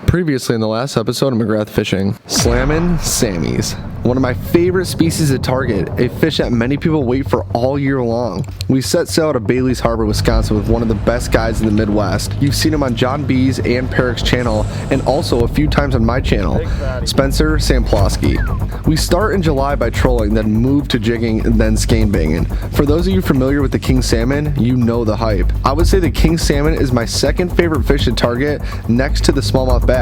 Previously in the last episode of McGrath Fishing, Salmon Sammies. One of my favorite species to target, a fish that many people wait for all year long. We set sail out of Bailey's Harbor, Wisconsin with one of the best guides in the Midwest. You've seen him on John B's and Perrick's channel, and also a few times on my channel, Spenser Samplawski. We start in July by trolling, then move to jigging, and then skein banging. For those of you familiar with the king salmon, you know the hype. I would say the king salmon is my second favorite fish to target next to the smallmouth bass.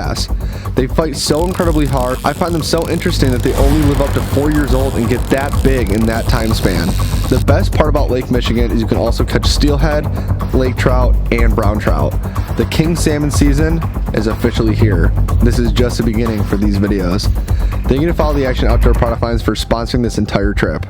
They fight so incredibly hard. I find them so interesting that they only live up to 4 years old and get that big in that time span. The best part about Lake Michigan is you can also catch steelhead, lake trout, and brown trout. The king salmon season is officially here. This is just the beginning for these videos. Thank you to Follow the Action Outdoor Product Lines for sponsoring this entire trip.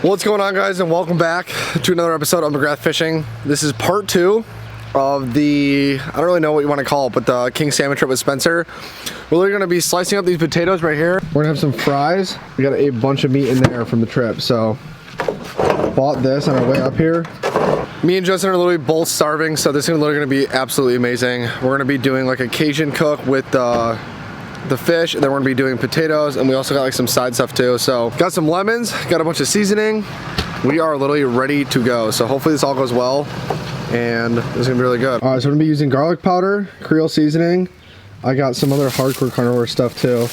What's going on, guys, and welcome back to another episode of McGrath Fishing. This is part 2 of the, I don't really know what you want to call it, but the king salmon trip with Spencer. We're literally going to be slicing up these potatoes right here. We're going to have some fries. We got a bunch of meat in there from the trip, so bought this on our way up here. Me and Justin are literally both starving, so this is literally going to be absolutely amazing. We're going to be doing like a Cajun cook with the fish, and then we're gonna be doing potatoes, and we also got like some side stuff too. So got some lemons, got a bunch of seasoning. We are literally ready to go. So hopefully this all goes well, and this is gonna be really good. All right, so I'm gonna be using garlic powder, Creole seasoning. I got some other hardcore carnivore stuff too.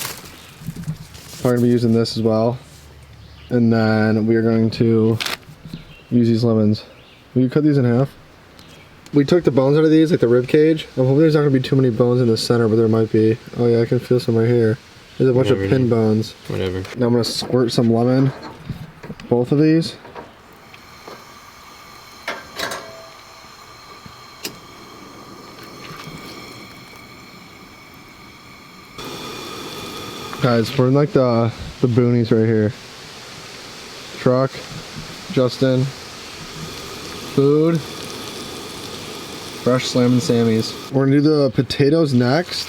Probably gonna be using this as well. And then we are going to use these lemons. Will you cut these in half? We took the bones out of these, like the rib cage. I'm hoping there's not gonna be too many bones in the center, but there might be. Oh yeah, I can feel some right here. There's a bunch of pin bones. Whatever. Now I'm gonna squirt some lemon. Both of these. Guys, we're in like the boonies right here. Truck, Justin, food. Fresh Salmon Sammies. We're gonna do the potatoes next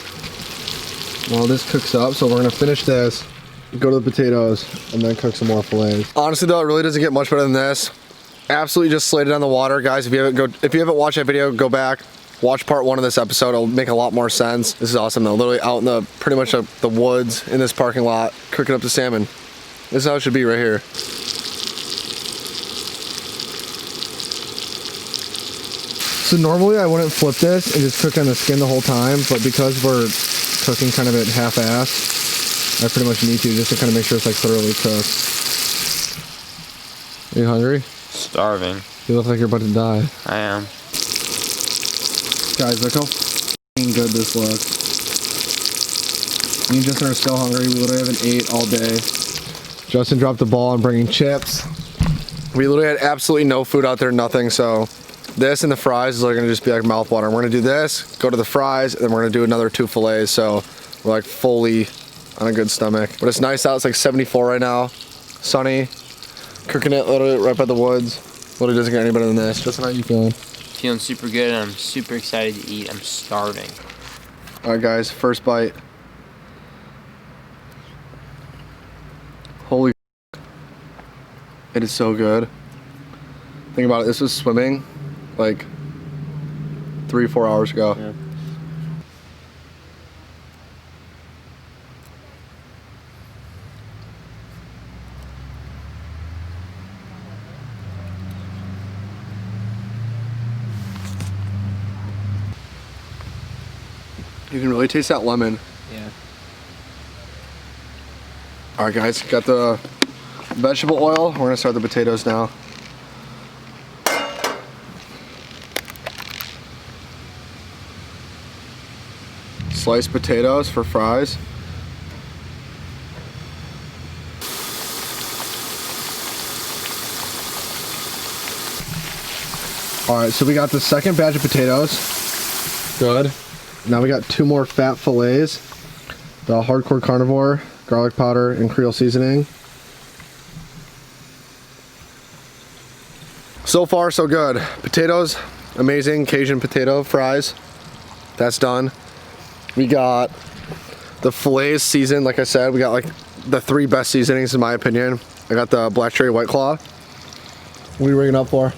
while this cooks up. So we're gonna finish this, go to the potatoes, and then cook some more fillets. Honestly though, it really doesn't get much better than this. Absolutely just slayed it on the water, guys. If you haven't watched that video, go back, watch part 1 of this episode. It'll make a lot more sense. This is awesome though. Literally out in the pretty much the woods in this parking lot, cooking up the salmon. This is how it should be right here. So normally I wouldn't flip this and just cook on the skin the whole time, but because we're cooking kind of at half-ass, I pretty much need to, just to kind of make sure it's like thoroughly cooked. Are you hungry? Starving. You look like you're about to die. I am. Guys, look how f***ing good this looks. Me and Justin are still hungry. We literally haven't ate all day. Justin dropped the ball on bringing chips. We literally had absolutely no food out there, nothing, so this and the fries are gonna just be like mouthwater. We're gonna do this, go to the fries, and then we're gonna do another 2 fillets. So we're like fully on a good stomach. But it's nice out. It's like 74 right now, sunny. Cooking it literally right by the woods. Literally doesn't get any better than this. Justin, how you feeling? Feeling super good, and I'm super excited to eat. I'm starving. All right, guys, first bite. Holy, it is so good. Think about it. This was swimming like 3-4 hours ago. Yeah. You can really taste that lemon. Yeah. All right, guys, got the vegetable oil. We're gonna start the potatoes now. Sliced potatoes for fries. All right, so we got the second batch of potatoes. Good. Now we got 2 more fat fillets. The Hardcore Carnivore, garlic powder, and Creole seasoning. So far, so good. Potatoes, amazing Cajun potato fries. That's done. We got the fillets seasoned, like I said. We got like the 3 best seasonings in my opinion. I got the black cherry white claw. What are you ringing up for?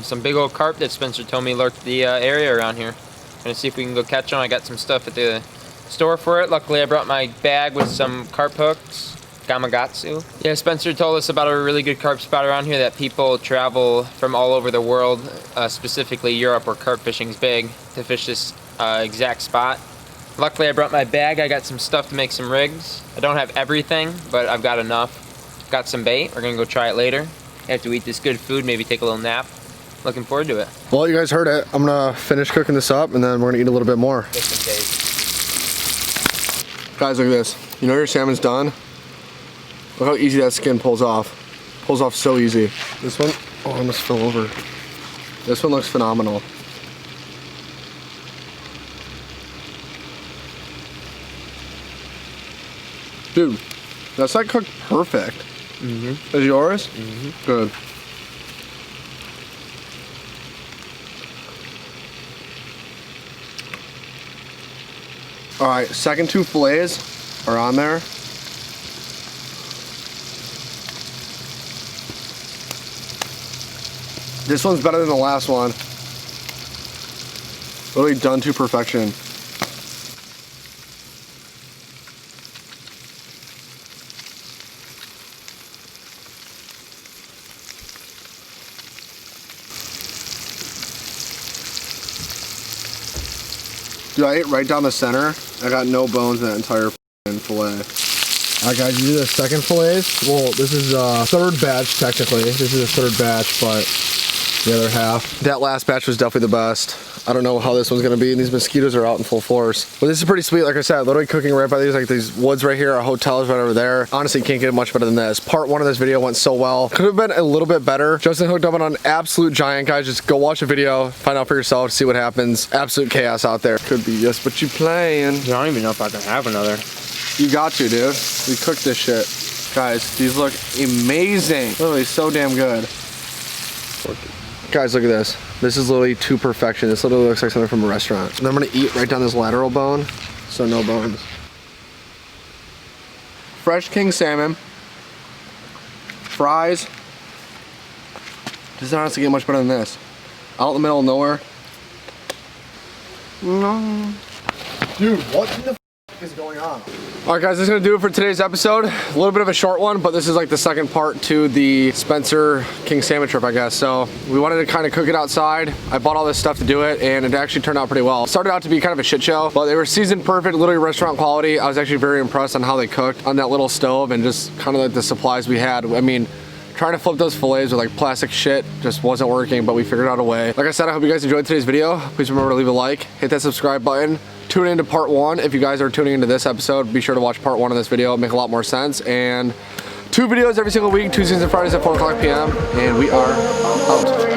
Some big old carp that Spencer told me lurked the area around here. Gonna see if we can go catch them. I got some stuff at the store for it. Luckily, I brought my bag with some carp hooks. Gamakatsu. Yeah, Spencer told us about a really good carp spot around here that people travel from all over the world, specifically Europe where carp fishing's big, to fish this exact spot. Luckily, I brought my bag. I got some stuff to make some rigs. I don't have everything, but I've got enough. Got some bait. We're gonna go try it later. After we eat this good food, maybe take a little nap. Looking forward to it. Well, you guys heard it. I'm gonna finish cooking this up and then we're gonna eat a little bit more. Just in case. Guys, look at this. You know your salmon's done? Look how easy that skin pulls off. Pulls off so easy. This one, oh, I almost fell over. This one looks phenomenal. Dude, that's like cooked perfect. Mm-hmm. Is yours? Mm-hmm. Good. All right, second 2 fillets are on there. This one's better than the last one. Literally done to perfection. Dude, I ate right down the center. I got no bones in that entire fillet. Alright guys, you do the second fillets. Well, this is a 3rd batch technically. This is a 3rd batch, but the other half. That last batch was definitely the best. I don't know how this one's gonna be, and these mosquitoes are out in full force. But this is pretty sweet, like I said, literally cooking right by these woods right here, our hotels right over there. Honestly, can't get much better than this. Part 1 of this video went so well. Could have been a little bit better. Justin hooked up on an absolute giant, guys. Just go watch the video, find out for yourself, see what happens. Absolute chaos out there. Could be just what you playing. I don't even know if I can have another. You got to, dude. We cooked this shit. Guys, these look amazing. Literally so damn good. Guys, look at this. This is literally to perfection. This literally looks like something from a restaurant. And I'm gonna eat right down this lateral bone, so no bones. Fresh king salmon. Fries. Doesn't honestly get much better than this. Out in the middle of nowhere. No. Dude, what in the f is going on? Alright guys, this is going to do it for today's episode. A little bit of a short one, but this is like the second part to the Spenser King Salmon trip, I guess. So we wanted to kind of cook it outside. I bought all this stuff to do it, and it actually turned out pretty well. It started out to be kind of a shit show, but they were seasoned perfect, literally restaurant quality. I was actually very impressed on how they cooked on that little stove and just kind of like the supplies we had. I mean, trying to flip those fillets with like plastic shit just wasn't working, but we figured out a way. Like I said, I hope you guys enjoyed today's video. Please remember to leave a like, hit that subscribe button. Tune into part 1. If you guys are tuning into this episode, be sure to watch part 1 of this video. It'll make a lot more sense. And 2 videos every single week, Tuesdays and Fridays at 4 o'clock p.m. And we are out.